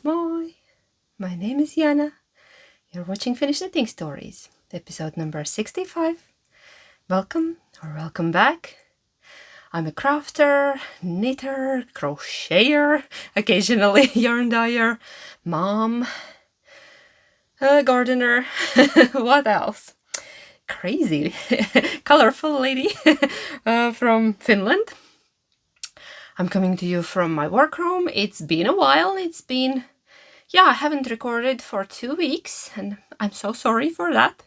Moi! My name is Jana. You're watching Finnish Knitting Stories, episode number 65. Welcome back. I'm a crafter, knitter, crocheter, occasionally yarn dyer, mom, a gardener, what else? Crazy, colorful lady from Finland. I'm coming to you from my workroom. It's been a while. I haven't recorded for 2 weeks, and I'm so sorry for that.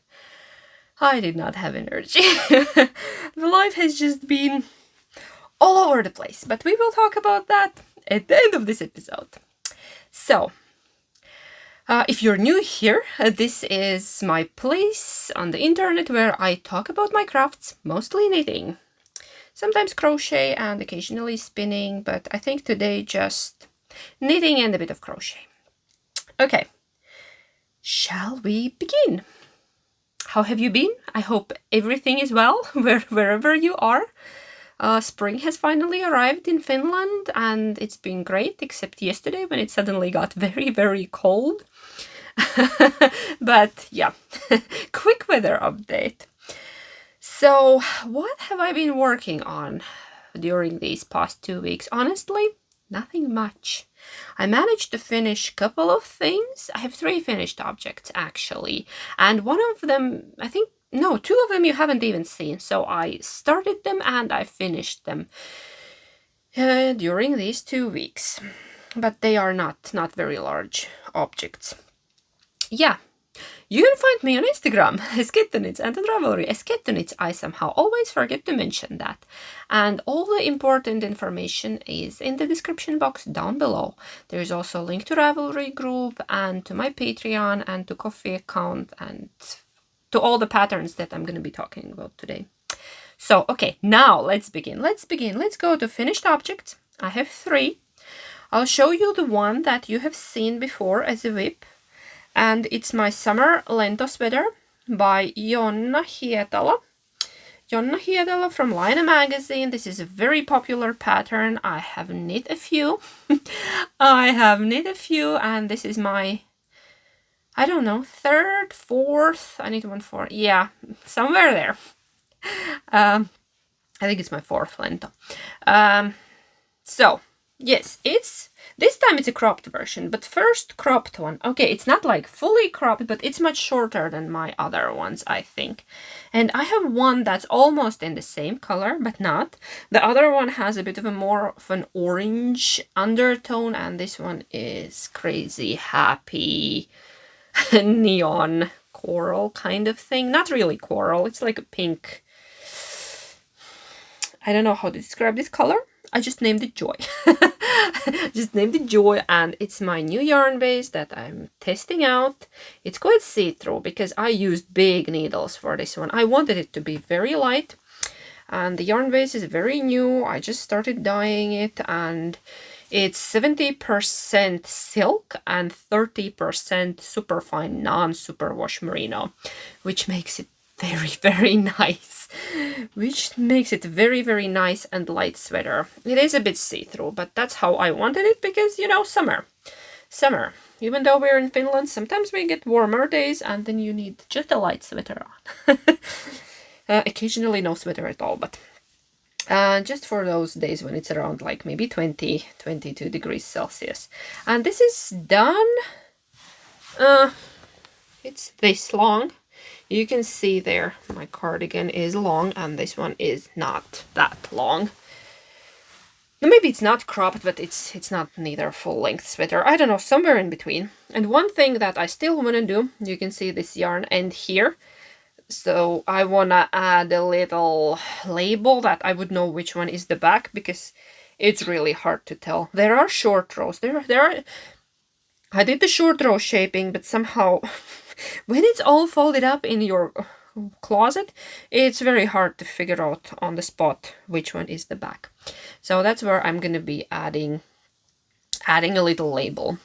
I did not have energy. The life has just been all over the place, but we will talk about that at the end of this episode. So, if you're new here, this is my place on the internet where I talk about my crafts, mostly knitting. Sometimes crochet and occasionally spinning, but I think today just knitting and a bit of crochet. Okay, shall we begin? How have you been? I hope everything is well wherever you are. Spring has finally arrived in Finland and it's been great, except yesterday when it suddenly got very, very cold. But yeah, quick weather update. So, what have I been working on during these past 2 weeks? Honestly, nothing much. I managed to finish a couple of things. I have 3 finished objects actually, and one of them, 2 of them you haven't even seen. So I started them and I finished them during these 2 weeks, but they are not very large objects. Yeah. You can find me on Instagram, Skettonits, and on Ravelry, Skettonits. I somehow always forget to mention that. And all the important information is in the description box down below. There is also a link to Ravelry group and to my Patreon and to Ko-fi account and to all the patterns that I'm going to be talking about today. So, okay, now let's begin. Let's go to finished objects. I have 3. I'll show you the one that you have seen before as a whip. And it's my summer Lento sweater by Jonna Hietala. Jonna Hietala from Lento magazine. This is a very popular pattern. I have knit a few. And this is my, 3rd, 4th. I need 1 4. Yeah, somewhere there. I think it's my 4th Lento. So, yes, this time it's a cropped version, but first cropped one. Okay, it's not like fully cropped, but it's much shorter than my other ones, I think. And I have one that's almost in the same color, but not. The other one has a bit of a more of an orange undertone, and this one is crazy happy neon coral kind of thing. Not really coral, it's like a pink. I don't know how to describe this color. I just named it Joy. And it's my new yarn base that I'm testing out. It's quite see-through because I used big needles for this one. I wanted it to be very light, and the yarn base is very new. I just started dyeing it, and it's 70% silk and 30% superfine non-superwash merino, which makes it very, very nice. Very, very nice and light sweater. It is a bit see-through, but that's how I wanted it because, summer. Even though we're in Finland, sometimes we get warmer days and then you need just a light sweater on. Occasionally no sweater at all, but just for those days when it's around like maybe 20, 22 degrees Celsius. And this is done. It's this long. You can see there my cardigan is long and this one is not that long. Maybe it's not cropped, but it's not neither full-length sweater. I don't know, somewhere in between. And one thing that I still want to do, you can see this yarn end here. So I want to add a little label that I would know which one is the back, because it's really hard to tell. There are short rows. I did the short row shaping, but somehow when it's all folded up in your closet, it's very hard to figure out on the spot which one is the back. So that's where I'm going to be adding a little label.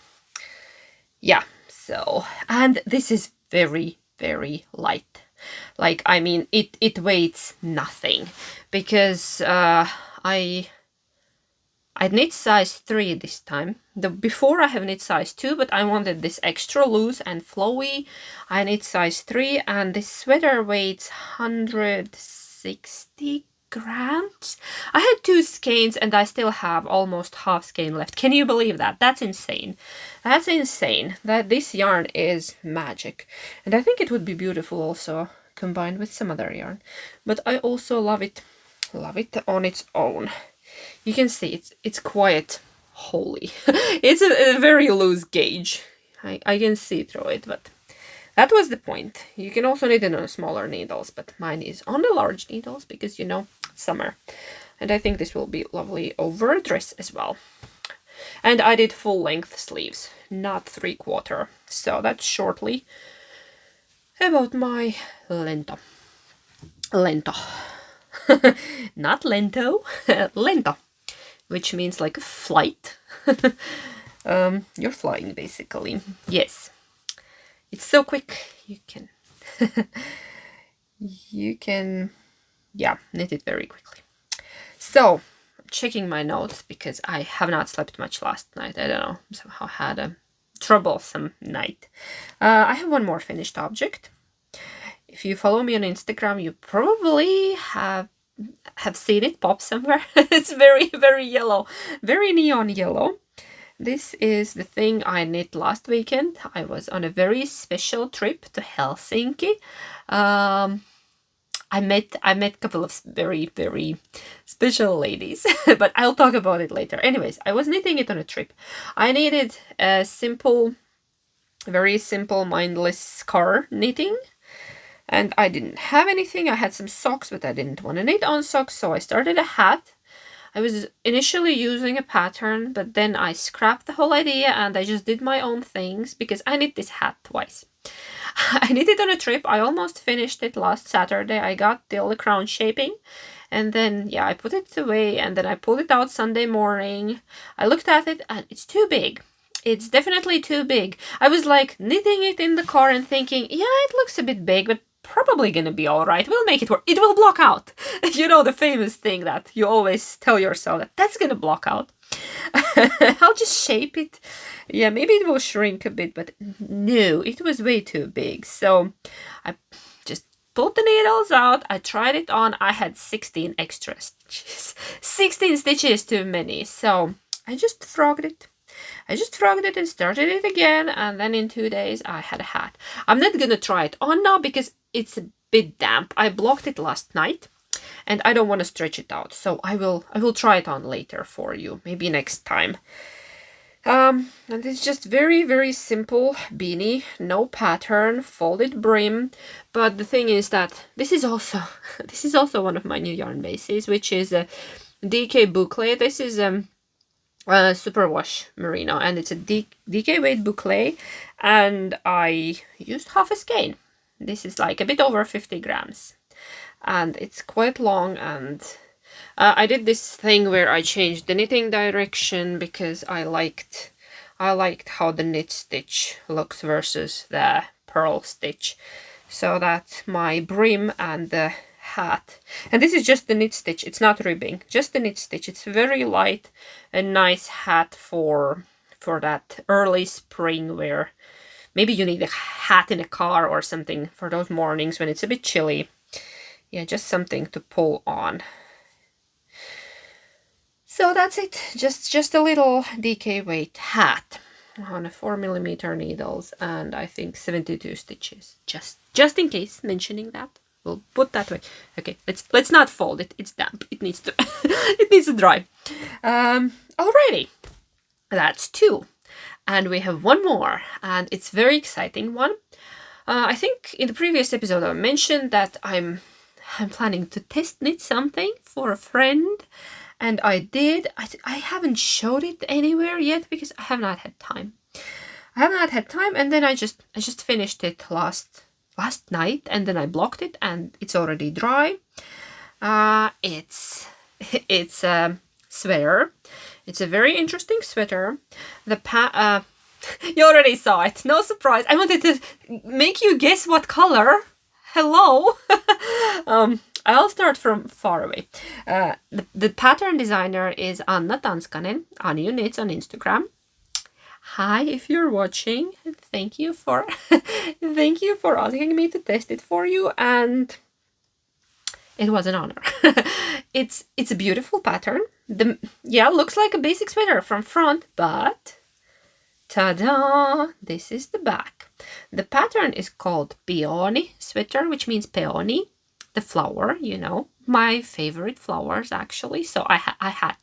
Yeah, so, and this is very, very light. Like, I mean, it weighs nothing because I I knit size 3 this time. Before I have knit size 2, but I wanted this extra loose and flowy. I knit size 3, and this sweater weighs 160 grams. I had 2 skeins and I still have almost half skein left. Can you believe that? That's insane. That's insane. That this yarn is magic. And I think it would be beautiful also combined with some other yarn. But I also love it on its own. You can see it's quite holy. It's a very loose gauge. I can see through it, but that was the point. You can also knit it on smaller needles, but mine is on the large needles because, you know, summer. And I think this will be lovely over a dress as well. And I did full length sleeves, not 3/4. So that's shortly about my Lento. Lento. Not Lento, Lento, which means like a flight. You're flying basically. Yes. It's so quick. You can knit it very quickly. So, checking my notes because I have not slept much last night. I don't know, somehow had a troublesome night. I have one more finished object. If you follow me on Instagram, you probably have seen it pop somewhere. It's very, very yellow, very neon yellow. This is the thing I knit last weekend. I was on a very special trip to Helsinki. I met a couple of very, very special ladies, but I'll talk about it later. Anyways, I was knitting it on a trip. I needed a simple, very simple, mindless scarf knitting. And I didn't have anything. I had some socks, but I didn't want to knit on socks, so I started a hat. I was initially using a pattern, but then I scrapped the whole idea and I just did my own things because I knit this hat twice. I knit it on a trip. I almost finished it last Saturday. I got till the crown shaping, and then I put it away, and then I pulled it out Sunday morning. I looked at it and it's too big. It's definitely too big. I was like knitting it in the car and thinking, yeah, it looks a bit big, but probably gonna be all right. We'll make it work. It will block out. You know, the famous thing that you always tell yourself that's gonna block out. I'll just shape it. Yeah, maybe it will shrink a bit, but no, it was way too big. So I just pulled the needles out. I tried it on. I had 16 extra stitches. 16 stitches too many. So I just frogged it. And started it again, and then in 2 days I had a hat. I'm not gonna try it on now because it's a bit damp. I blocked it last night and I don't want to stretch it out, so I will try it on later for you, maybe next time. And it's just very, very simple beanie, no pattern, folded brim. But the thing is that this is also one of my new yarn bases, which is a DK boucle. This is superwash merino, and it's a DK weight boucle, and I used half a skein. This is like a bit over 50 grams, and it's quite long. And I did this thing where I changed the knitting direction because I liked how the knit stitch looks versus the purl stitch, so that my brim and the hat, and this is just the knit stitch, it's not ribbing, just the knit stitch. It's very light, a nice hat for that early spring where maybe you need a hat in a car or something for those mornings when it's a bit chilly. Yeah, just something to pull on. So that's it, just a little DK weight hat on a 4mm needles, and I think 72 stitches, just in case mentioning that. We'll put that way. Okay, let's not fold it. It's damp. It needs to it needs to dry. Alrighty, that's 2, and we have one more, and it's a very exciting one. I think in the previous episode I mentioned that I'm planning to test knit something for a friend, and I did. I haven't showed it anywhere yet because I have not had time. And then I just finished it last night, and then I blocked it, and it's already dry. It's a sweater. It's a very interesting sweater. You already saw it. No surprise. I wanted to make you guess what color. Hello. I'll start from far away. The pattern designer is Anna Tanskanen. Anju Knits on Instagram. Hi, if you're watching, thank you for thank you for asking me to test it for you, and it was an honor. It's a beautiful pattern. Looks like a basic sweater from front, but ta-da! This is the back. The pattern is called Pioni sweater, which means peony, the flower, you know, my favorite flowers actually. So I had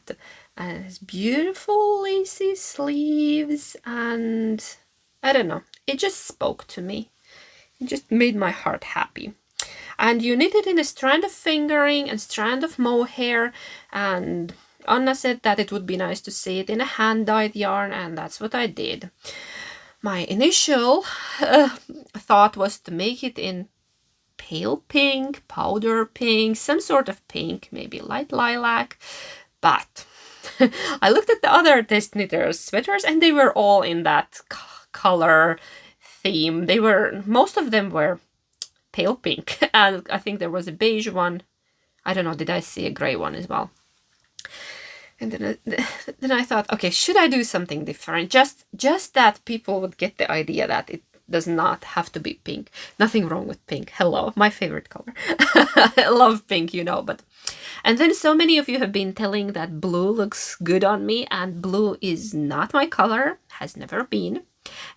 to. And it's beautiful lacy sleeves, and I don't know, it just spoke to me. It just made my heart happy. And you knit it in a strand of fingering and strand of mohair, and Anna said that it would be nice to see it in a hand-dyed yarn, and that's what I did. My initial thought was to make it in pale pink, powder pink, some sort of pink, maybe light lilac, but I looked at the other test knitters' sweaters and they were all in that color theme. Most of them were pale pink, and I think there was a beige one. I don't know, did I see a gray one as well? And then I thought, okay, should I do something different? Just that people would get the idea that it does not have to be pink. Nothing wrong with pink. Hello, my favorite color. I love pink, you know, but... And then so many of you have been telling that blue looks good on me, and blue is not my color, has never been.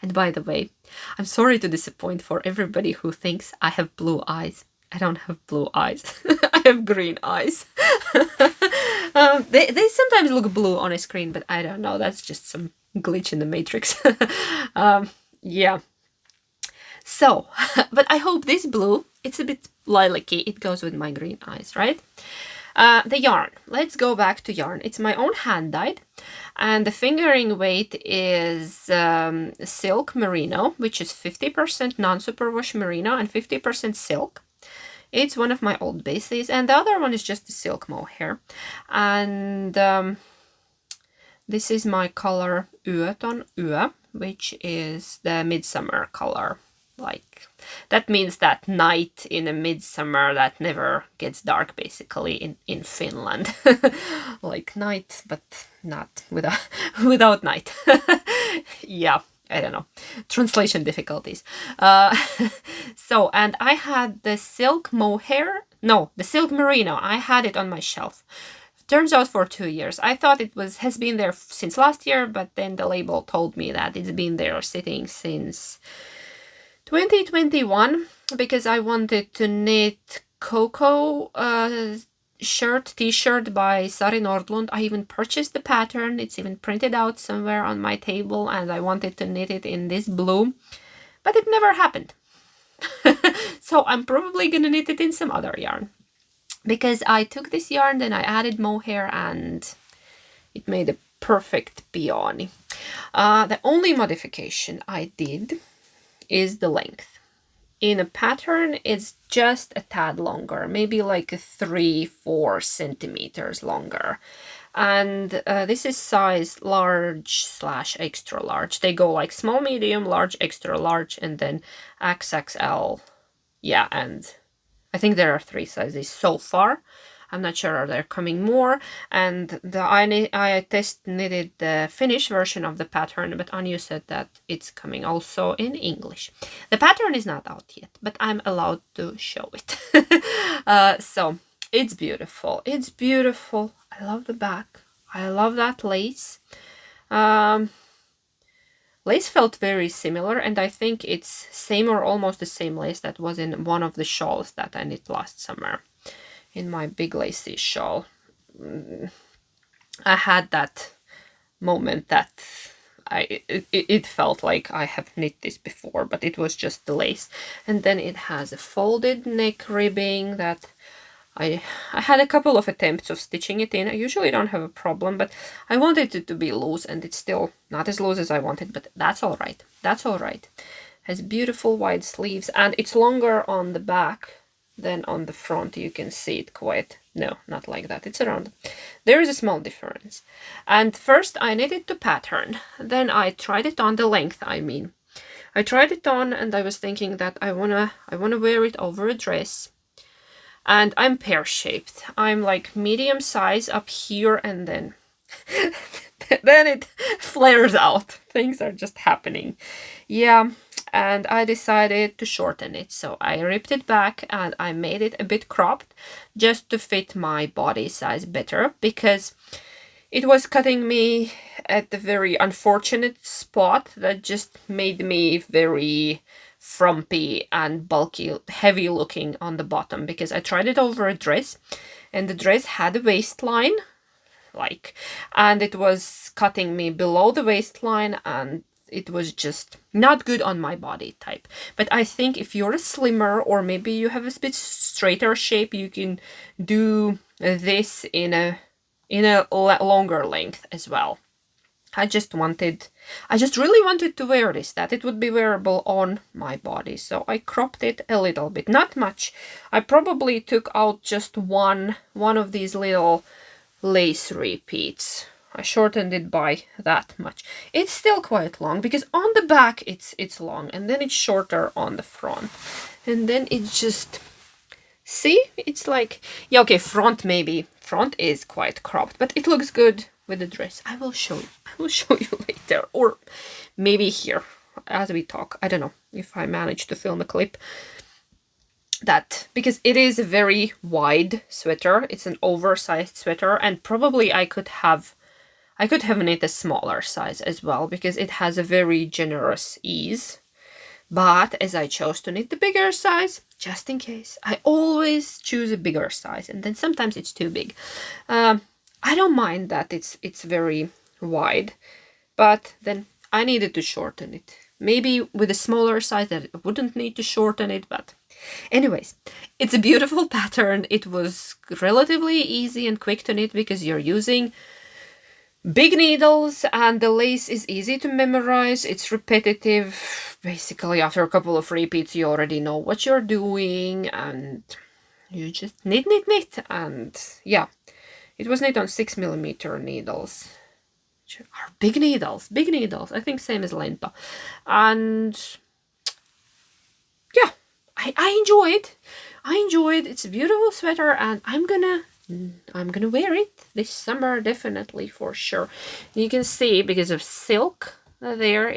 And by the way, I'm sorry to disappoint for everybody who thinks I have blue eyes. I don't have blue eyes. I have green eyes. They sometimes look blue on a screen, but I don't know. That's just some glitch in the matrix. Yeah. So, but I hope this blue, it's a bit lilac-y. It goes with my green eyes, right? The yarn. Let's go back to yarn. It's my own hand-dyed, and the fingering weight is silk merino, which is 50% non-superwash merino and 50% silk. It's one of my old bases, and the other one is just the silk mohair. And this is my color Yöton Yö, which is the midsummer color. Like, that means that night in a midsummer that never gets dark, basically, in Finland. Like night, but not without night. Yeah, I don't know. Translation difficulties. So, and I had the silk mohair. No, the silk merino. I had it on my shelf. Turns out for 2 years. I thought it has been there since last year, but then the label told me that it's been there sitting since 2021, because I wanted to knit Coco t-shirt by Sari Nordlund. I even purchased the pattern. It's even printed out somewhere on my table, and I wanted to knit it in this blue, but it never happened. So I'm probably gonna knit it in some other yarn, because I took this yarn, then I added mohair, and it made a perfect peony. The only modification I did is the length. In a pattern, it's just a tad longer, maybe like 3-4 centimeters longer. And this is size large / extra large. They go like small, medium, large, extra large, and then XXL. Yeah, and I think there are 3 sizes so far. I'm not sure, are there coming more? And I test knitted the Finnish version of the pattern, but Anju said that it's coming also in English. The pattern is not out yet, but I'm allowed to show it. So it's beautiful. It's beautiful. I love the back. I love that lace. Lace felt very similar, and I think it's same or almost the same lace that was in one of the shawls that I knit last summer. In my big lacy shawl. I had that moment that it felt like I have knit this before, but it was just the lace. And then it has a folded neck ribbing that I had a couple of attempts of stitching it in. I usually don't have a problem, but I wanted it to be loose, and it's still not as loose as I wanted, but that's all right. That's all right. Has beautiful wide sleeves, and it's longer on the back than on the front. You can see it quite... No, not like that. It's around. There is a small difference. And first I knitted to pattern. Then I tried it on the length, I mean. I tried it on, and I was thinking that I wanna wear it over a dress. And I'm pear-shaped. I'm like medium size up here, and then then it flares out. Things are just happening. Yeah, and I decided to shorten it. So I ripped it back and I made it a bit cropped just to fit my body size better, because it was cutting me at the very unfortunate spot that just made me very frumpy and bulky, heavy looking on the bottom, because I tried it over a dress and the dress had a waistline, and it was cutting me below the waistline, and it was just not good on my body type. But I think if you're a slimmer, or maybe you have a bit straighter shape, you can do this in a longer length as well. I just really wanted to wear this, that it would be wearable on my body. So I cropped it a little bit, not much. I probably took out just one of these little lace repeats. I shortened it by that much. It's still quite long, because on the back it's long, and then it's shorter on the front. And then it just, see, it's like, yeah, okay, front is quite cropped, but it looks good with the dress. I will show you later, or maybe here as we talk. I don't know if I manage to film a clip. That, because it is a very wide sweater, it's an oversized sweater, and probably I could have knit a smaller size as well, because it has a very generous ease. But as I chose to knit the bigger size, just in case, I always choose a bigger size, and then sometimes it's too big. I don't mind that it's very wide, but then I needed to shorten it. Maybe with a smaller size that I wouldn't need to shorten it, but anyways, it's a beautiful pattern. It was relatively easy and quick to knit because you're using big needles and the lace is easy to memorize. It's repetitive. Basically, after a couple of repeats, you already know what you're doing and you just knit. And yeah, it was knit on 6mm needles. Are big needles. I think same as Lento. And yeah, I enjoy it. It's a beautiful sweater, and I'm gonna wear it this summer, definitely, for sure. You can see, because of silk there,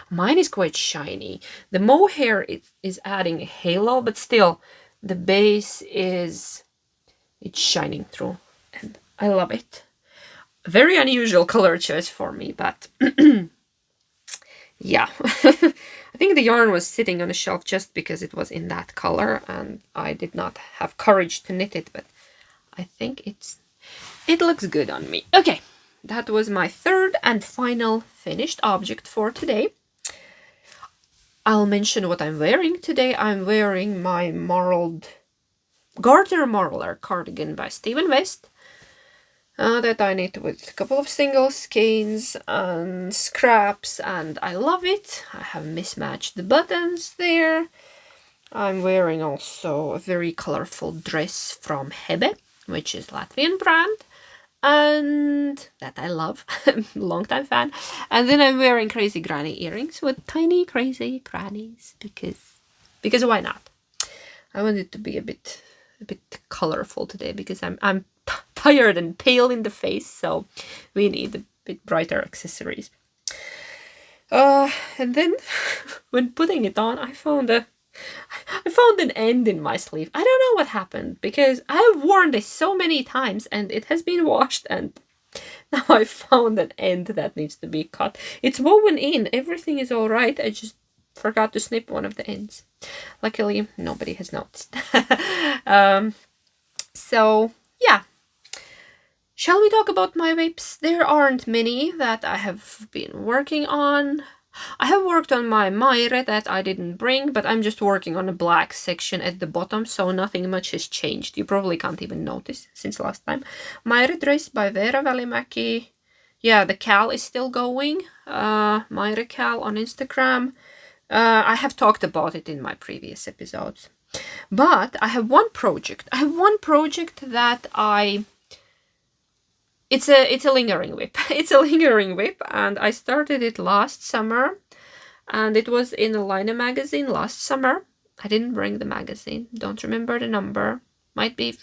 mine is quite shiny. The mohair is adding a halo, but still the base it's shining through, and I love it. Very unusual color choice for me, but yeah. I think the yarn was sitting on a shelf just because it was in that color, and I did not have courage to knit it, but I think it looks good on me. Okay, that was my third and final finished object for today. I'll mention what I'm wearing today. I'm wearing my Garter Marler cardigan by Stephen West. That I knit with a couple of single skeins and scraps, and I love it. I have mismatched the buttons there. I'm wearing also a very colorful dress from Hebe, which is Latvian brand, and that I love. Long-time fan. And then I'm wearing crazy granny earrings with tiny crazy grannies, because why not? I want it to be a bit colorful today, because I'm tired and pale in the face, so we need a bit brighter accessories. And then when putting it on, I found an end in my sleeve. I don't know what happened, because I've worn this so many times and it has been washed, and now I found an end that needs to be cut. It's woven in, everything is all right. I just forgot to snip one of the ends. Luckily, nobody has noticed. So yeah. Shall we talk about my whips? There aren't many that I have been working on. I have worked on my Maire that I didn't bring, but I'm just working on a black section at the bottom, so nothing much has changed. You probably can't even notice since last time. Maire dress by Veera Välimäki. Yeah, the cal is still going. Maire cal on Instagram. I have talked about it in my previous episodes. But I have one project. That it's a lingering whip. It's a lingering whip, and I started it last summer, and it was in a Line magazine last summer. I didn't bring the magazine, don't remember the number. Might be,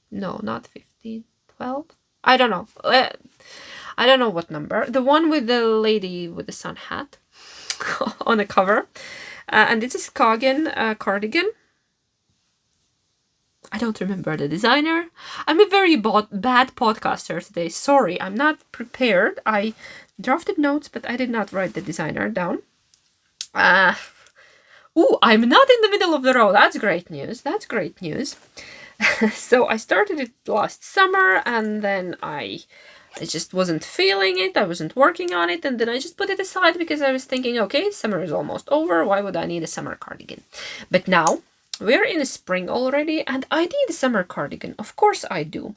no, not 15, 12. I don't know. I don't know what number. The one with the lady with the sun hat on the cover. And this is Kagen cardigan. I don't remember the designer. I'm a very bad podcaster today. Sorry, I'm not prepared. I drafted notes, but I did not write the designer down. Ooh, I'm not in the middle of the road. That's great news. That's great news. So I started it last summer, and then I just wasn't feeling it. I wasn't working on it, and then I just put it aside because I was thinking, okay, summer is almost over. Why would I need a summer cardigan? But now we're in spring already, and I need a summer cardigan. Of course I do.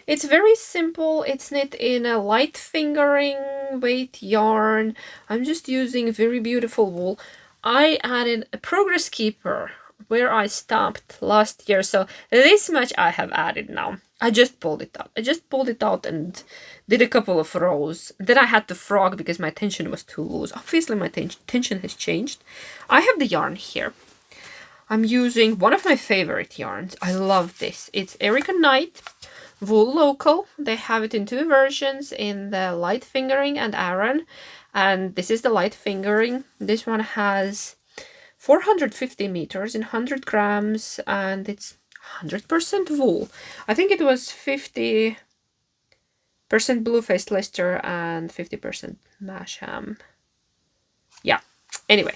It's very simple. It's knit in a light fingering weight yarn. I'm just using very beautiful wool. I added a progress keeper where I stopped last year, so this much I have added now. I just pulled it out. I just pulled it out and did a couple of rows. Then I had to frog because my tension was too loose. Obviously my tension has changed. I have the yarn here. I'm using one of my favorite yarns. I love this. It's Erica Knight Wool Local. They have it in two versions, in the light fingering and Aran. And this is the light fingering. This one has 450 meters in 100 grams, and it's 100% wool. I think it was 50% blue-faced Leicester and 50% Masham. Yeah, anyway.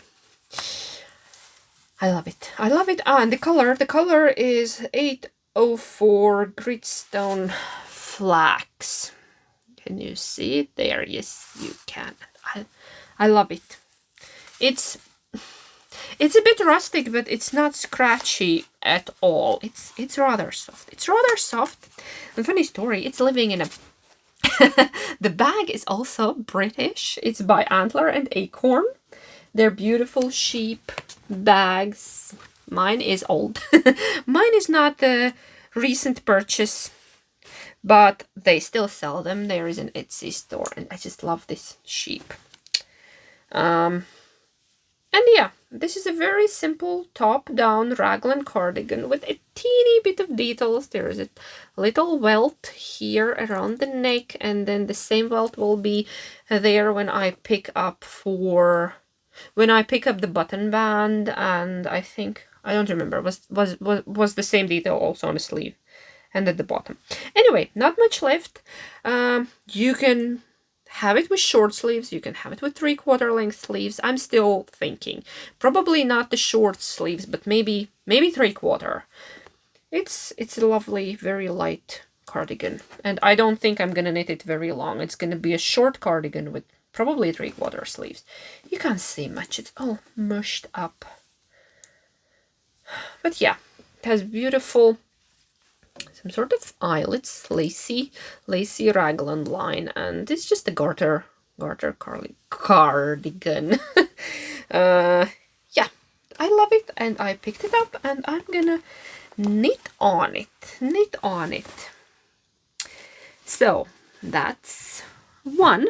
I love it. I love it. And the color is 804 Gritstone Flax. Can you see it there? Yes, you can. I love it. It's a bit rustic, but it's not scratchy at all. It's rather soft. It's rather soft. And funny story, it's living in a the bag is also British. It's by Antler and Acorn. They're beautiful sheep bags. Mine is old. Mine is not the recent purchase, but they still sell them. There is an Etsy store, and I just love this sheep. And yeah, this is a very simple top-down raglan cardigan with a teeny bit of details. There is a little welt here around the neck, and then the same welt will be there when I pick up the button band, and I think, I don't remember, was the same detail also on the sleeve and at the bottom. Anyway, not much left. You can have it with short sleeves, you can have it with 3/4 length sleeves. I'm still thinking. Probably not the short sleeves, but maybe 3/4. It's a lovely, very light cardigan. And I don't think I'm gonna knit it very long. It's gonna be a short cardigan with probably 3/4 sleeves. You can't see much, it's all mushed up. But yeah, it has beautiful, some sort of eyelets, lacy raglan line, and it's just a garter cardigan. Yeah, I love it, and I picked it up, and I'm gonna knit on it. So that's one.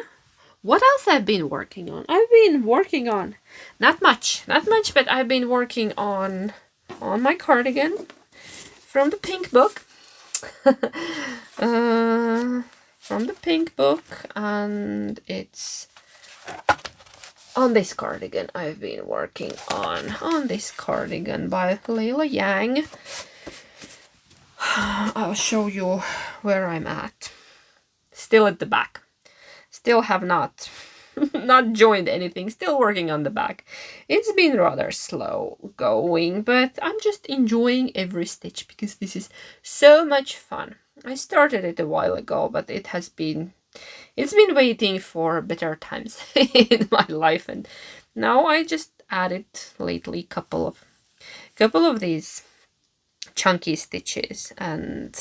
What else I've been working on? I've been working on not much, but I've been working on my cardigan from the pink book. From the pink book, and it's on this cardigan. I've been working on this cardigan by Leila Yang. I'll show you where I'm at. Still at the back. Still have not joined anything. Still working on the back. It's been rather slow going, but I'm just enjoying every stitch because this is so much fun. I started it a while ago, but it's been waiting for better times in my life, and now I just added lately couple of these chunky stitches. And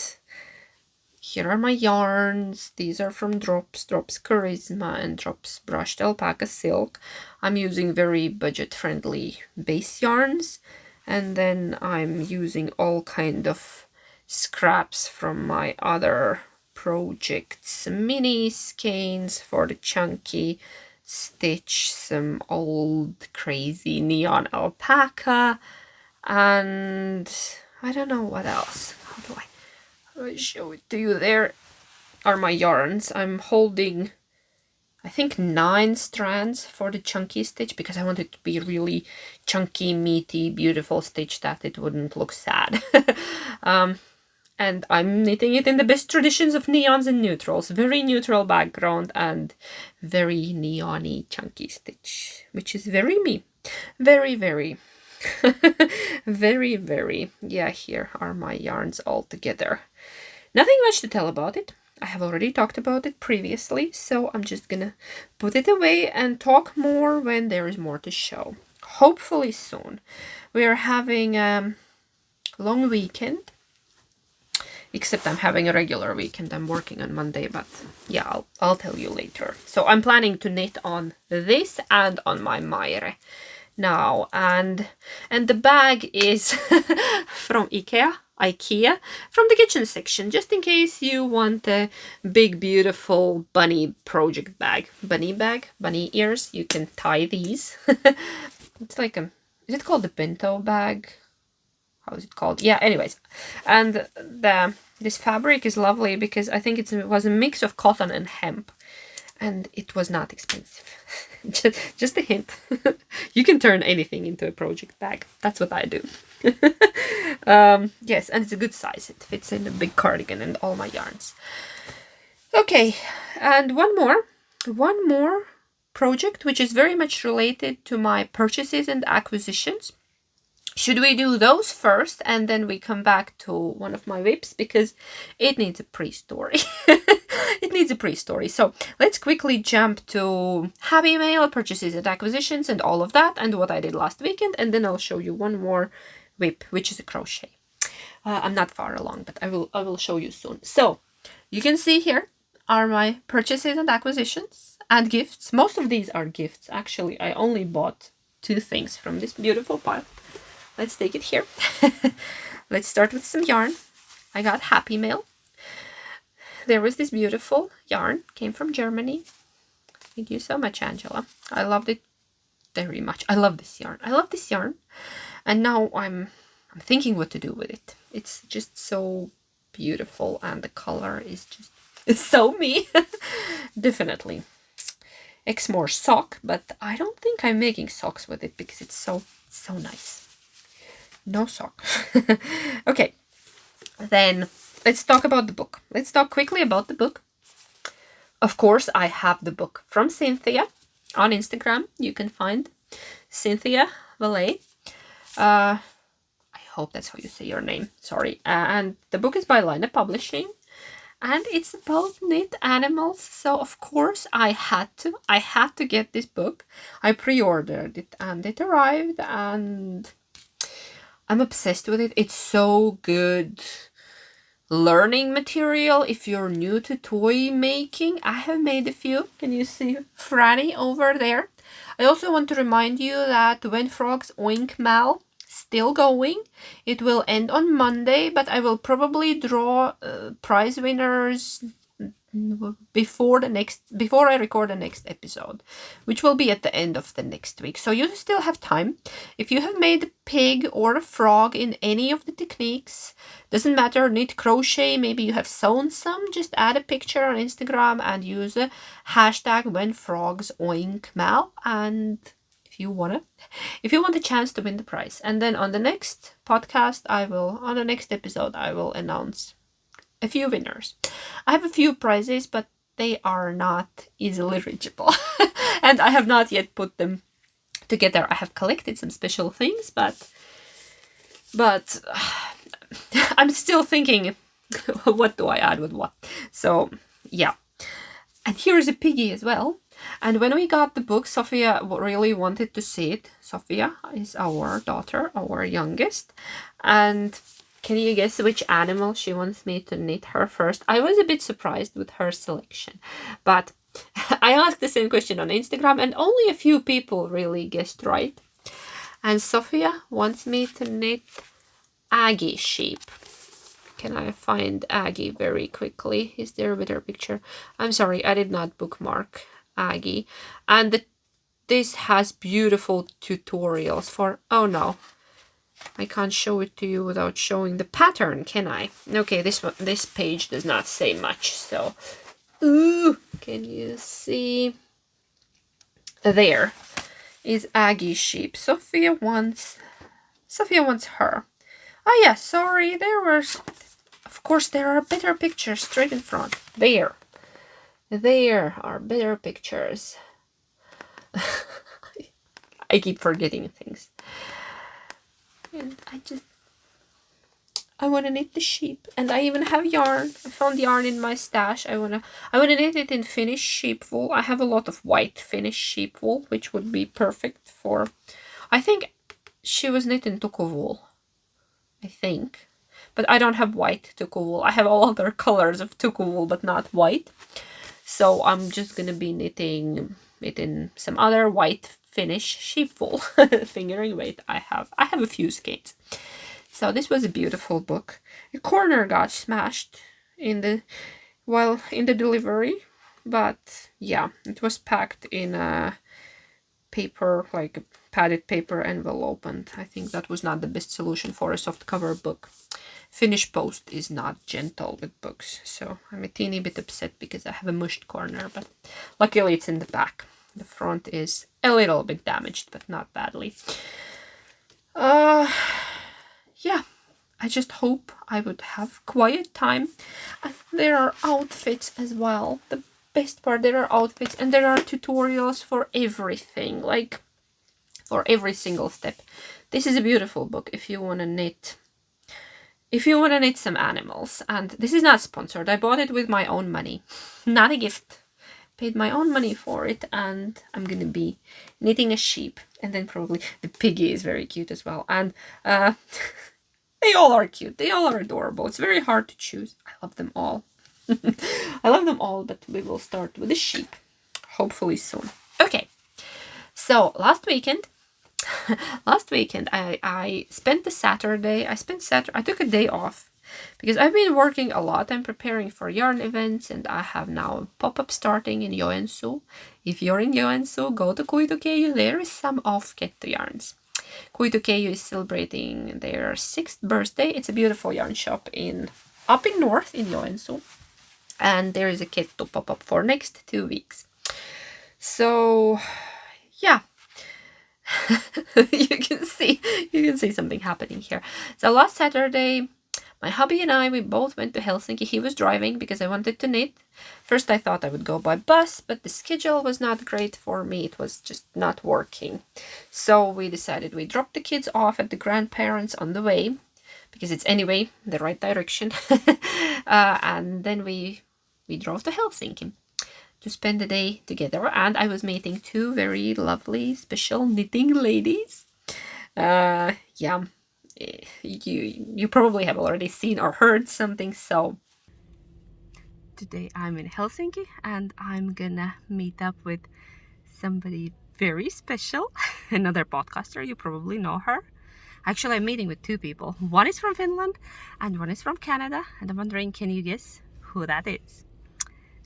here are my yarns. These are from Drops Charisma and Drops Brushed Alpaca Silk. I'm using very budget-friendly base yarns, and then I'm using all kind of scraps from my other projects. Mini skeins for the chunky stitch, some old crazy neon alpaca, and I don't know what else. How do I show it to you? There are my yarns. I'm holding, I think, 9 strands for the chunky stitch because I want it to be really chunky, meaty, beautiful stitch that it wouldn't look sad. And I'm knitting it in the best traditions of neons and neutrals. Very neutral background and very neon-y chunky stitch, which is very me. Very, very. Very, very. Yeah, here are my yarns all together. Nothing much to tell about it. I have already talked about it previously, so I'm just gonna put it away and talk more when there is more to show. Hopefully soon. We are having a long weekend. Except I'm having a regular weekend. I'm working on Monday, but yeah, I'll tell you later. So I'm planning to knit on this and on my Maire now. And the bag is from IKEA, from the kitchen section, just in case you want a big, beautiful bunny project bag. Bunny ears. You can tie these. It's like is it called the bento bag? How is it called? Yeah, anyways. And this fabric is lovely because I think it was a mix of cotton and hemp. And it was not expensive. just a hint. You can turn anything into a project bag. That's what I do. Yes, and it's a good size. It fits in a big cardigan and all my yarns. Okay, and one more project, which is very much related to my purchases and acquisitions. Should we do those first and then we come back to one of my whips because it needs a pre-story. It needs a pre-story. So let's quickly jump to Happy Mail, purchases and acquisitions and all of that and what I did last weekend, and then I'll show you one more whip, which is a crochet. I'm not far along, but I will show you soon. So you can see here are my purchases and acquisitions and gifts. Most of these are gifts. Actually, I only bought 2 things from this beautiful pile. Let's take it here. Let's start with some yarn. I got Happy Mail. There was this beautiful yarn, came from Germany. Thank you so much, Angela. I loved it very much. I love this yarn. And now I'm thinking what to do with it. It's just so beautiful and the color is just so me. Definitely. Exmoor sock, but I don't think I'm making socks with it because it's so nice. No sock. Okay, then let's talk about the book. Let's talk quickly about the book. Of course, I have the book from Cynthia on Instagram. You can find Cynthia Valet. I hope that's how you say your name. Sorry. And the book is by Lento Publishing. And it's about knit animals. So, of course, I had to get this book. I pre-ordered it and it arrived and I'm obsessed with it. It's so good learning material if you're new to toy making. I have made a few. Can you see Franny over there? I also want to remind you that When Frogs Oink Mal still going. It will end on Monday, but I will probably draw prize winners before I record the next episode, which will be at the end of the next week. So you still have time. If you have made a pig or a frog in any of the techniques, doesn't matter, knit, crochet, maybe you have sewn some, just add a picture on Instagram and use the hashtag WhenFrogsOinkMal, and if you want a chance to win the prize. And then on the next podcast, on the next episode, I will announce a few winners. I have a few prizes, but they are not easily reachable. And I have not yet put them together. I have collected some special things, but I'm still thinking, what do I add with what? So, yeah. And here's a piggy as well. And when we got the book, Sophia really wanted to see it. Sophia is our daughter, our youngest. And can you guess which animal she wants me to knit her first? I was a bit surprised with her selection. But I asked the same question on Instagram and only a few people really guessed right. And Sophia wants me to knit Aggie sheep. Can I find Aggie very quickly? Is there a better picture? I'm sorry, I did not bookmark Aggie. And this has beautiful tutorials for... Oh no. I can't show it to you without showing the pattern, can I? Okay, this page does not say much, so... Ooh, can you see? There is Aggie's sheep. Sophia wants her. Oh yeah, sorry, of course there are better pictures straight in front. There are better pictures. I keep forgetting things. And I want to knit the sheep, and I even have yarn. I found yarn in my stash. I wanna knit it in Finnish sheep wool. I have a lot of white Finnish sheep wool, which would be perfect for... I think she was knit in Tuku wool. I think. But I don't have white Tuku wool. I have all other colors of Tuku wool, but not white. So I'm just gonna be knitting it in some other white Finnish sheep wool. Fingering weight. I have a few skeins. So this was a beautiful book. A corner got smashed in the delivery, but yeah, it was packed in a paper, like a padded paper envelope, and I think that was not the best solution for a softcover book. Finnish post is not gentle with books, so I'm a teeny bit upset because I have a mushed corner, but luckily it's in the back. The front is a little bit damaged, but not badly. Yeah, I just hope I would have quiet time. And there are outfits as well. The best part, there are outfits and there are tutorials for everything, like for every single step. This is a beautiful book if you want to knit. If you want to knit some animals, and this is not sponsored. I bought it with my own money, not a gift. Paid my own money for it, and I'm gonna be knitting a sheep, and then probably the piggy is very cute as well, and they all are cute. They all are adorable. It's very hard to choose. I love them all. I love them all, but we will start with the sheep, hopefully soon. Okay, so last weekend I spent the Saturday. I took a day off because I've been working a lot. I'm preparing for yarn events, and I have now a pop-up starting in Joensuu. If you're in Joensuu, go to Kuitukeijo. There is some off Kettu yarns. Kuitukeijo is celebrating their 6th birthday. It's a beautiful yarn shop up in north in Joensuu, and there is a Kettu pop-up for next 2 weeks. So yeah. you can see something happening here. So last Saturday, my hubby and we both went to Helsinki. He was driving because I wanted to knit. First I thought I would go by bus, but the schedule was not great for me. It was just not working. So we decided we dropped the kids off at the grandparents on the way, because it's anyway the right direction. And then we drove to Helsinki to spend the day together, and I was meeting 2 very lovely special knitting ladies. Yeah, you probably have already seen or heard something. So today I'm in Helsinki and I'm gonna meet up with somebody very special. Another podcaster, you probably know her. Actually, I'm meeting with 2 people. One is from Finland and one is from Canada, and I'm wondering, can you guess who that is?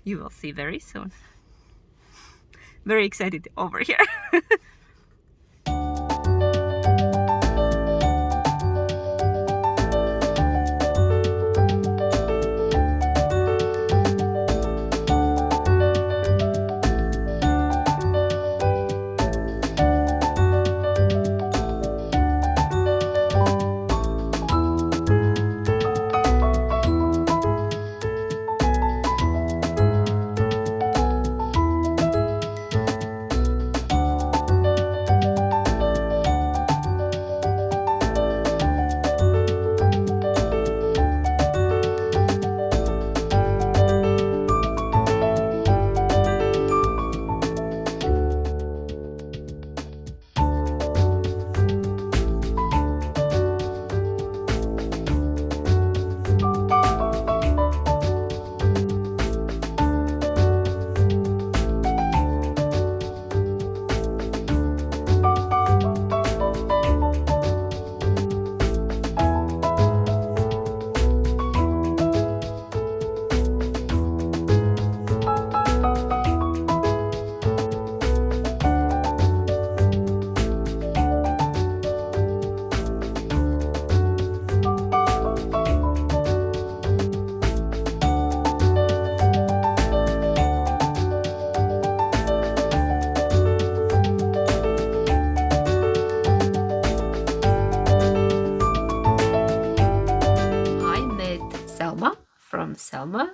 You will see very soon. Very excited over here. Selma.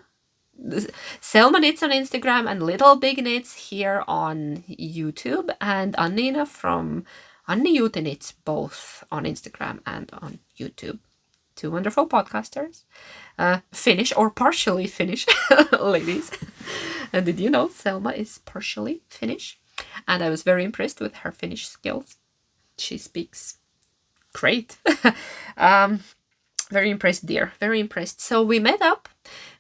Selma Knits on Instagram and Little Big Knits here on YouTube, and Annina from Anni Juute Knits both on Instagram and on YouTube. Two wonderful podcasters. Finnish or partially Finnish ladies. And did you know Selma is partially Finnish? And I was very impressed with her Finnish skills. She speaks great. Very impressed, dear. Very impressed. So we met up.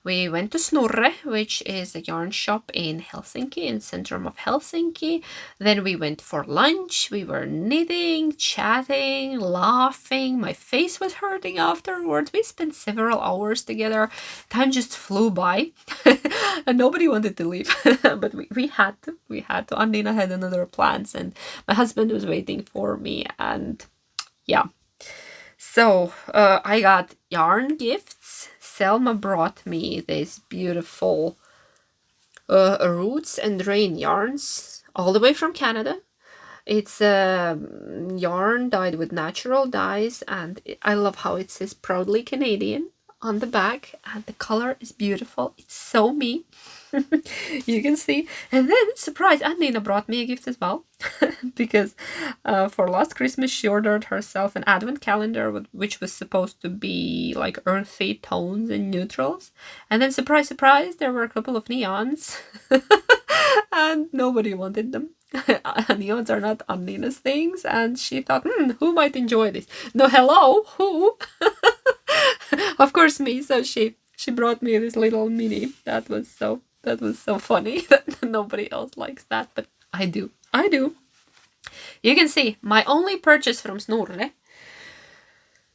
We went to Snurre, which is a yarn shop in Helsinki, in the center of Helsinki. Then we went for lunch. We were knitting, chatting, laughing. My face was hurting afterwards. We spent several hours together. Time just flew by. And nobody wanted to leave. But we had to. We had to. Annina had another plans, and my husband was waiting for me. And yeah. So I got yarn gifts. Selma brought me these beautiful roots and rain yarns all the way from Canada. It's yarn dyed with natural dyes, and I love how it says proudly Canadian on the back, and the color is beautiful. It's so me. You can see. And then, surprise, Annina brought me a gift as well. Because for last Christmas she ordered herself an advent calendar which was supposed to be like earthy tones and neutrals. And then, surprise, surprise, there were a couple of neons. And nobody wanted them. Neons are not Annina's things. And she thought, who might enjoy this? No, hello, who? Of course me. So she brought me this little mini. That was so funny that nobody else likes that, but I do. You can see my only purchase from Snurre.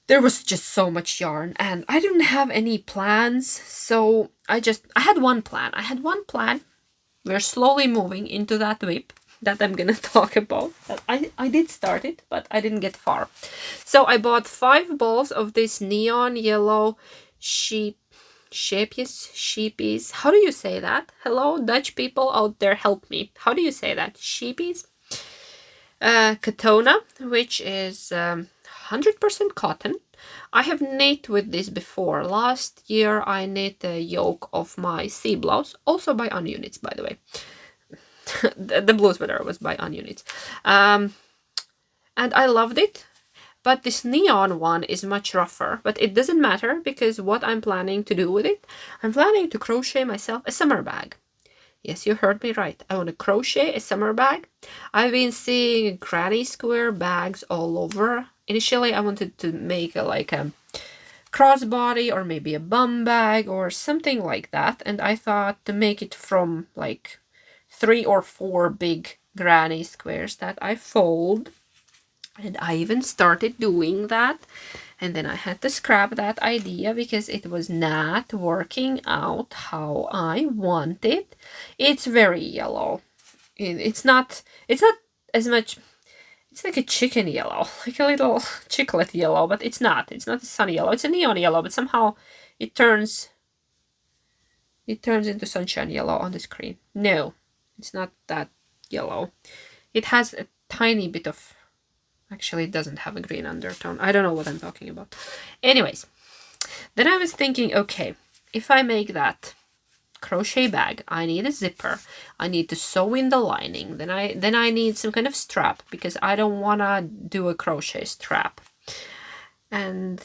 There was just so much yarn, and I didn't have any plans, so I had one plan. We're slowly moving into that whip that I'm gonna talk about. I did start it, but I didn't get far. So I bought 5 balls of this neon yellow sheepies. How do you say that? Hello, Dutch people out there, help me. How do you say that? Sheepies? Katona, which is 100% cotton. I have knit with this before. Last year I knit the yoke of my sea blouse, also by Onion Units, by the way. The blue sweater was by Onion Units. And I loved it. But this neon one is much rougher, but it doesn't matter because what I'm planning to do with it, I'm planning to crochet myself a summer bag. Yes, you heard me right. I want to crochet a summer bag. I've been seeing granny square bags all over. Initially, I wanted to make a crossbody or maybe a bum bag or something like that. And I thought to make it from like 3 or 4 big granny squares that I fold. And I even started doing that. And then I had to scrap that idea because it was not working out how I wanted. It's very yellow. It's not as much, it's like a chicken yellow, like a little chiclet yellow, but it's not a sunny yellow. It's a neon yellow, but somehow it turns into sunshine yellow on the screen. No, it's not that yellow. It has a tiny bit of, actually, it doesn't have a green undertone. I don't know what I'm talking about. Anyways, then I was thinking, okay, if I make that crochet bag, I need a zipper. I need to sew in the lining. Then I need some kind of strap because I don't want to do a crochet strap. And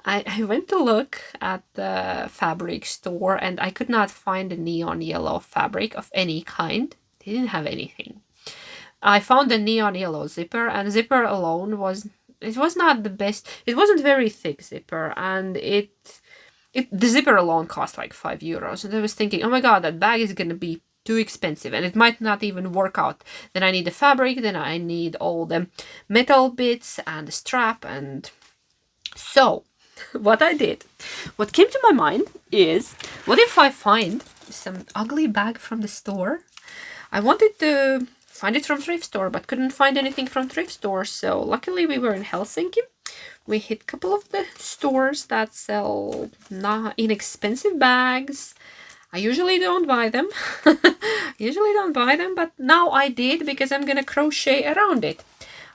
I went to look at the fabric store and I could not find a neon yellow fabric of any kind. They didn't have anything. I found a neon yellow zipper, and zipper alone was not the best. It wasn't very thick zipper, and the zipper alone cost like €5. And I was thinking, oh my god, that bag is gonna be too expensive, and it might not even work out. Then I need the fabric, then I need all the metal bits and the strap, and so what came to my mind is, what if I find some ugly bag from the store? I wanted to find it from thrift store, but couldn't find anything from thrift store. So luckily we were in Helsinki. We hit a couple of the stores that sell inexpensive bags. I usually don't buy them. But now I did because I'm gonna crochet around it.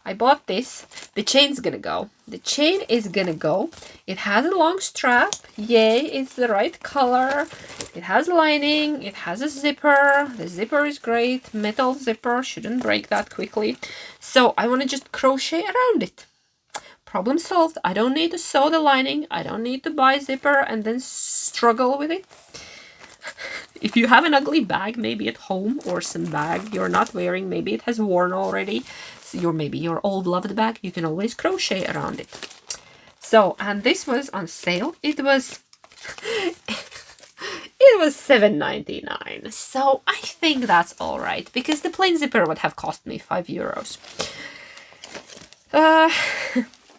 I bought this. The chain's gonna go. The chain is gonna go. It has a long strap. Yay, it's the right color. It has lining. It has a zipper. The zipper is great. Metal zipper. Shouldn't break that quickly. So I want to just crochet around it. Problem solved. I don't need to sew the lining. I don't need to buy zipper and then struggle with it. If you have an ugly bag, maybe at home, or some bag you're not wearing, maybe it has worn already, so maybe your old loved bag, you can always crochet around it. So, and this was on sale. It was $7.99. So I think that's all right, because the plain zipper would have cost me €5.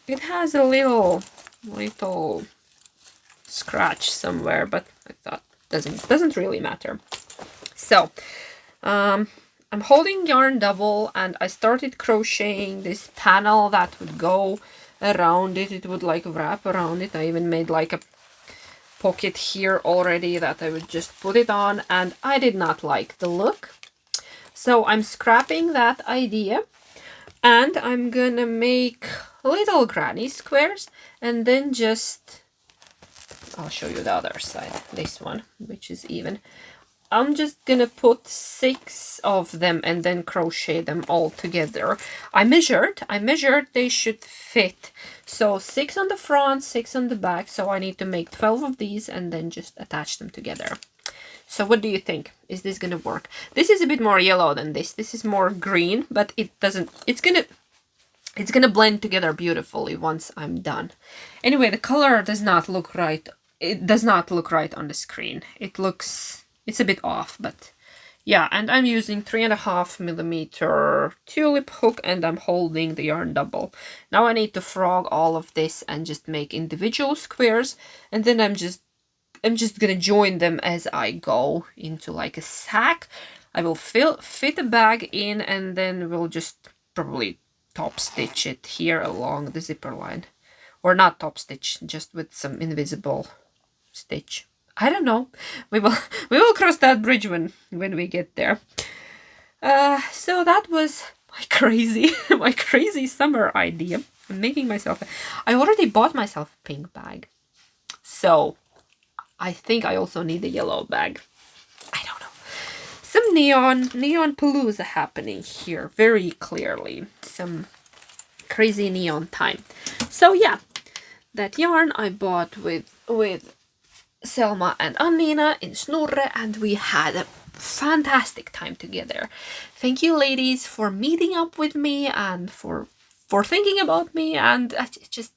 It has a little scratch somewhere, but I thought doesn't really matter. So I'm holding yarn double, and I started crocheting this panel that would go around it. It would like wrap around it. I even made like a pocket here already that I would just put it on, and I did not like the look. So I'm scrapping that idea, and I'm gonna make little granny squares, and then just, I'll show you the other side, this one, which is even. I'm just gonna put 6 of them and then crochet them all together. I measured they should fit. So 6 on the front, 6 on the back. So I need to make 12 of these and then just attach them together. So what do you think? Is this gonna work? This is a bit more yellow than this. This is more green, but it doesn't, it's gonna blend together beautifully once I'm done. Anyway, the color does not look right. It does not look right on the screen. It's a bit off, but yeah. And I'm using 3.5mm tulip hook, and I'm holding the yarn double. Now I need to frog all of this and just make individual squares, and then I'm just gonna join them as I go into like a sack. I will fit a bag in, and then we'll just probably top stitch it here along the zipper line, or not top stitch, just with some invisible stitch. I don't know. We will cross that bridge when we get there. So that was my crazy summer idea. I'm making myself. I already bought myself a pink bag, so I think I also need a yellow bag. I don't know. Some neon palooza happening here very clearly. Some crazy neon time. So yeah, that yarn I bought with Selma and Annina in Snorre, and we had a fantastic time together. Thank you, ladies, for meeting up with me and for thinking about me, and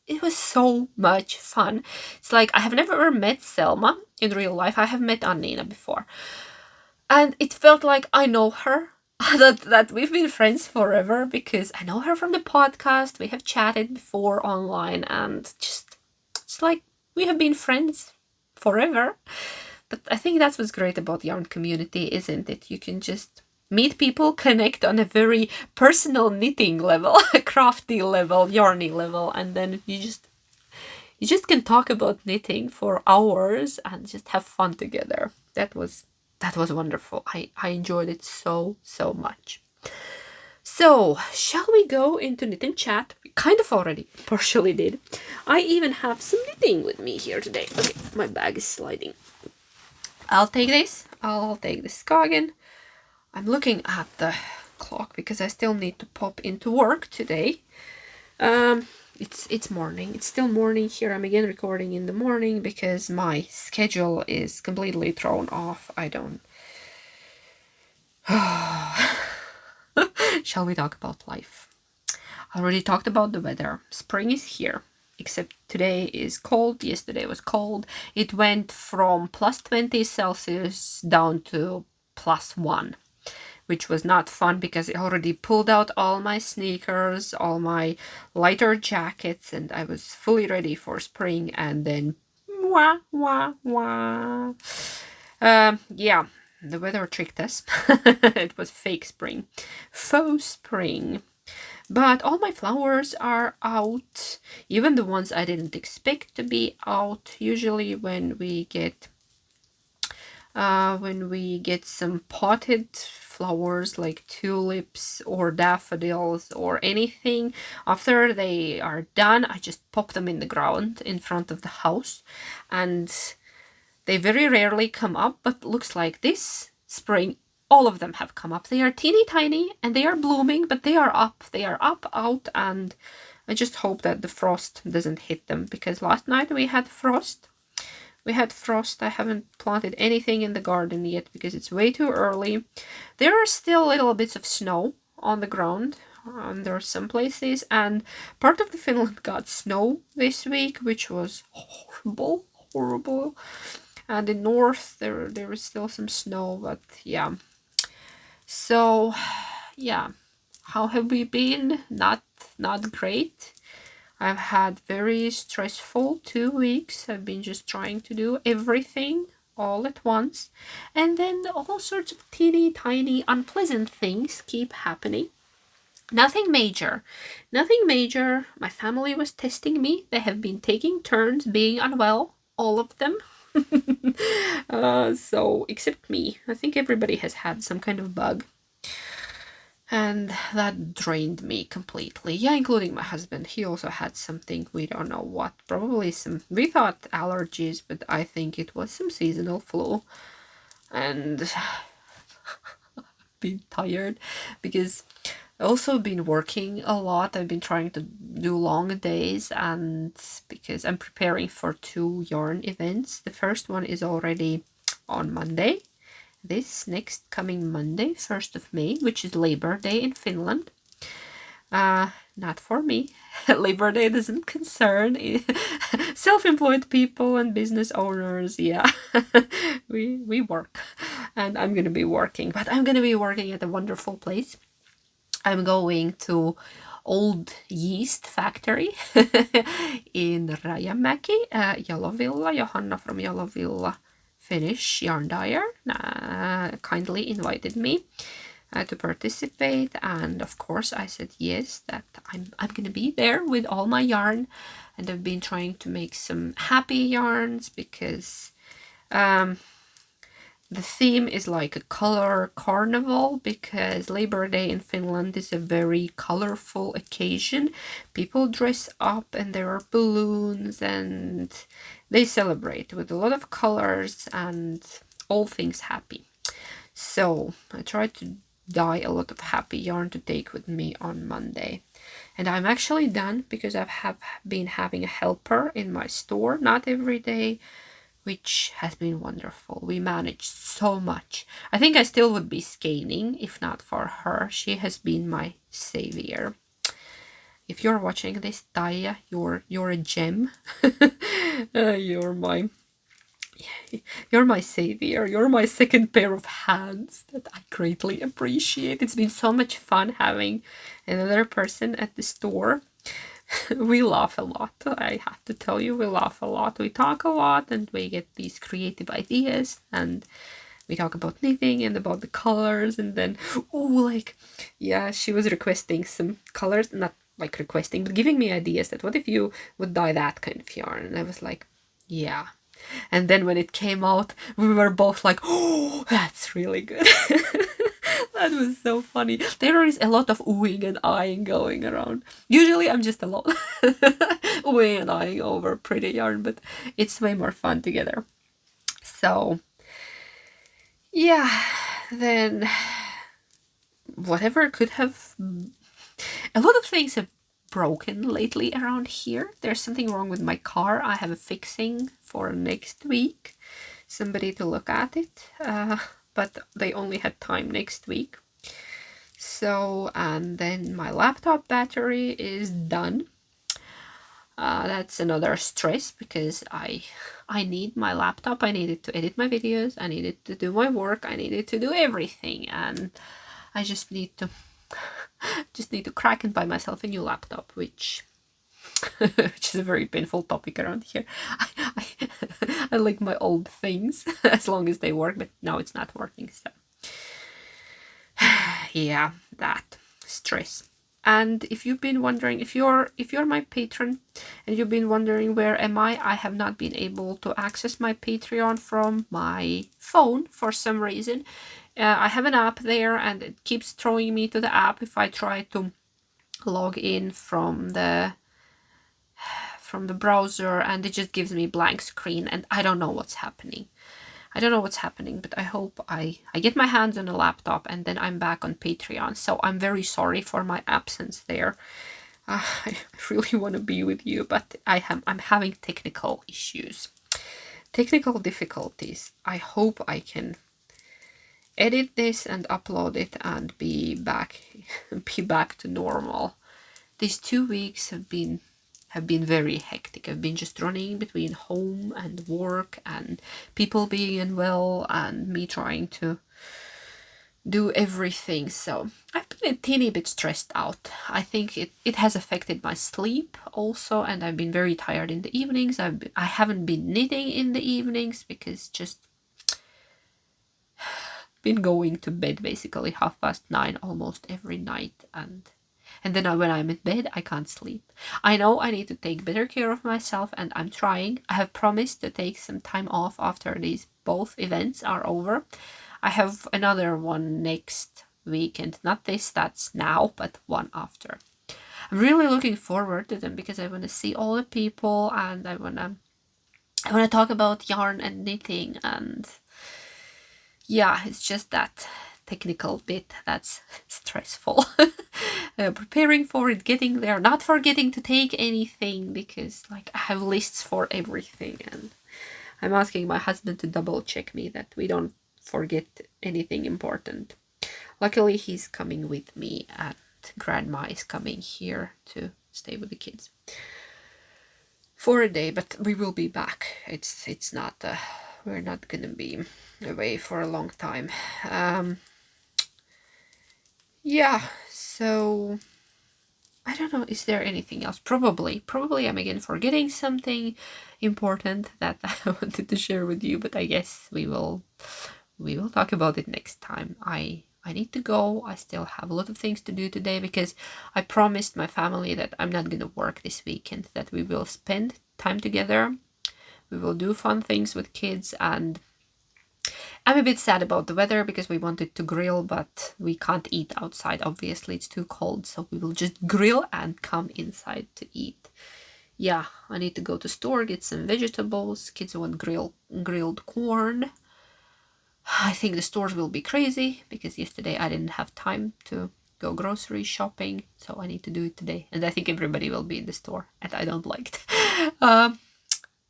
it was so much fun. It's like I have never met Selma in real life. I have met Annina before, and it felt like I know her. that we've been friends forever, because I know her from the podcast. We have chatted before online, and just it's like we have been friends forever. But I think that's what's great about yarn community, isn't it? You can just meet people, connect on a very personal knitting level, a crafty level, yarny level, and then you just can talk about knitting for hours and just have fun together. That was wonderful. I enjoyed it so much. So, shall we go into knit and chat? We kind of already partially did. I even have some knitting with me here today. Okay, my bag is sliding. I'll take this. I'll take the Skagen. I'm looking at the clock because I still need to pop into work today. It's morning. It's still morning here. I'm again recording in the morning because my schedule is completely thrown off. I don't... Shall we talk about life? I already talked about the weather. Spring is here, except today is cold. Yesterday was cold. It went from +20 Celsius down to +1, which was not fun because I already pulled out all my sneakers, all my lighter jackets, and I was fully ready for spring, and then yeah. The weather tricked us. It was fake spring. Faux spring. But all my flowers are out. Even the ones I didn't expect to be out. Usually when we get when we get some potted flowers like tulips or daffodils or anything, after they are done, I just pop them in the ground in front of the house, and they very rarely come up, but looks like this spring all of them have come up. They are teeny tiny and they are blooming, but they are up. They are up, out, and I just hope that the frost doesn't hit them, because last night we had frost. I haven't planted anything in the garden yet because it's way too early. There are still little bits of snow on the ground. There are some places, and part of the Finland got snow this week, which was horrible. And in north there is still some snow, but yeah. So yeah, how have we been? Not great. I've had very stressful 2 weeks. I've been just trying to do everything all at once, and then all sorts of teeny tiny unpleasant things keep happening. Nothing major. My family was testing me. They have been taking turns being unwell, all of them. So except me. I think everybody has had some kind of bug, and that drained me completely. Yeah, including my husband. He also had something, we don't know what. Probably some, we thought allergies, but I think it was some seasonal flu. And been tired because I've also been working a lot. I've been trying to do long days, and because I'm preparing for 2 yarn events. The first one is already on Monday, this next coming Monday, 1st of May, which is Labor Day in Finland. Not for me. Labor Day doesn't concern self-employed people and business owners. Yeah, we work, and I'm gonna be working, but I'm gonna be working at a wonderful place. I'm going to Old Yeast Factory in Rajamäki, Jalovilla. Johanna from Jalovilla Finnish yarn dyer kindly invited me to participate, and of course I said yes, that I'm gonna be there with all my yarn. And I've been trying to make some happy yarns because the theme is like a color carnival, because Labor Day in Finland is a very colorful occasion. People dress up and there are balloons and they celebrate with a lot of colors and all things happy. So I tried to dye a lot of happy yarn to take with me on Monday. And I'm actually done because I have been having a helper in my store, not every day, which has been wonderful. We managed so much. I think I still would be skeinin if not for her. She has been my savior. If you're watching this, Taija, you're a gem. You're my savior. You're my second pair of hands that I greatly appreciate. It's been so much fun having another person at the store. We laugh a lot. I have to tell you, we laugh a lot. We talk a lot and we get these creative ideas, and we talk about knitting and about the colors, and then yeah, she was requesting some colors, not like requesting, but giving me ideas that what if you would dye that kind of yarn. And I was like, yeah. And then when it came out, we were both like, oh, that's really good. That was so funny. There is a lot of oohing and eyeing going around. Usually I'm just alone oohing and eyeing over pretty yarn, but it's way more fun together. So yeah, then whatever could have... A lot of things have broken lately around here. There's something wrong with my car. I have a fixing for next week. Somebody to look at it. But they only had time next week. So, and then my laptop battery is done. That's another stress because I need my laptop. I needed to edit my videos. I needed to do my work. I needed to do everything, and I just need to crack and buy myself a new laptop, which is a very painful topic around here. I like my old things as long as they work, but now it's not working, so yeah, that stress. And if you've been wondering, if you're my patron and you've been wondering where am I have not been able to access my Patreon from my phone for some reason. I have an app there and it keeps throwing me to the app if I try to log in from the browser, and it just gives me blank screen and I don't know what's happening. But I hope I get my hands on a laptop and then I'm back on Patreon. So I'm very sorry for my absence there. I really want to be with you, but I'm having technical issues, technical difficulties. I hope I can edit this and upload it and be back to normal. These 2 weeks have been very hectic. I've been just running between home and work and people being unwell and me trying to do everything. So I've been a teeny bit stressed out. I think it has affected my sleep also, and I've been very tired in the evenings. I haven't been knitting in the evenings because just been going to bed basically 9:30 almost every night, and then when I'm in bed I can't sleep. I know I need to take better care of myself and I'm trying. I have promised to take some time off after these both events are over. I have another one next weekend, not this that's now, but one after. I'm really looking forward to them because I want to see all the people and I want to talk about yarn and knitting, and yeah, it's just that technical bit that's stressful. Preparing for it, getting there, not forgetting to take anything because like I have lists for everything, and I'm asking my husband to double check me that we don't forget anything important. Luckily he's coming with me and grandma is coming here to stay with the kids for a day, but we will be back. It's not we're not gonna be away for a long time. Yeah, so I don't know, is there anything else? Probably I'm again forgetting something important that I wanted to share with you, but I guess we will talk about it next time. I need to go. I still have a lot of things to do today because I promised my family that I'm not gonna work this weekend, that we will spend time together. We will do fun things with kids, and I'm a bit sad about the weather because we wanted to grill, but we can't eat outside. Obviously, it's too cold, so we will just grill and come inside to eat. Yeah, I need to go to store, get some vegetables. Kids want grilled corn. I think the stores will be crazy because yesterday I didn't have time to go grocery shopping, so I need to do it today. And I think everybody will be in the store, and I don't like it.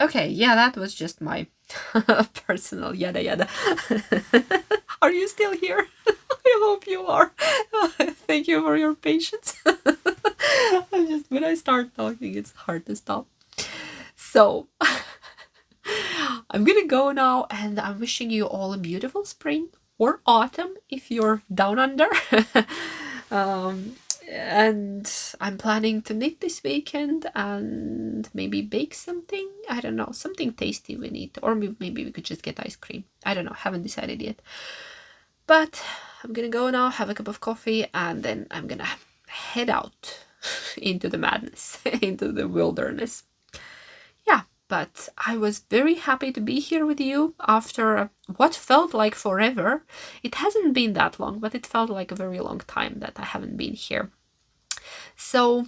Okay, yeah, that was just my personal yada yada. Are you still here? I hope you are. Thank you for your patience. When I start talking, it's hard to stop. So, I'm gonna go now, and I'm wishing you all a beautiful spring or autumn if you're down under. And I'm planning to knit this weekend and maybe bake something. I don't know, something tasty we need, or maybe we could just get ice cream. I don't know, haven't decided yet. But I'm gonna go now, have a cup of coffee, and then I'm gonna head out into the madness, into the wilderness. Yeah, but I was very happy to be here with you after what felt like forever. It hasn't been that long, but it felt like a very long time that I haven't been here. So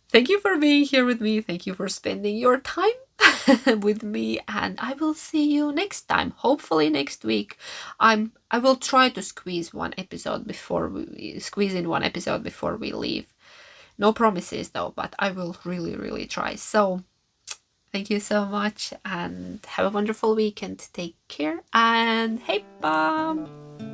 thank you for being here with me. Thank you for spending your time with me, and I will see you next time. Hopefully next week. I will try to squeeze in one episode before we leave. No promises though, but I will really try. So thank you so much and have a wonderful weekend. Take care and hey, bye.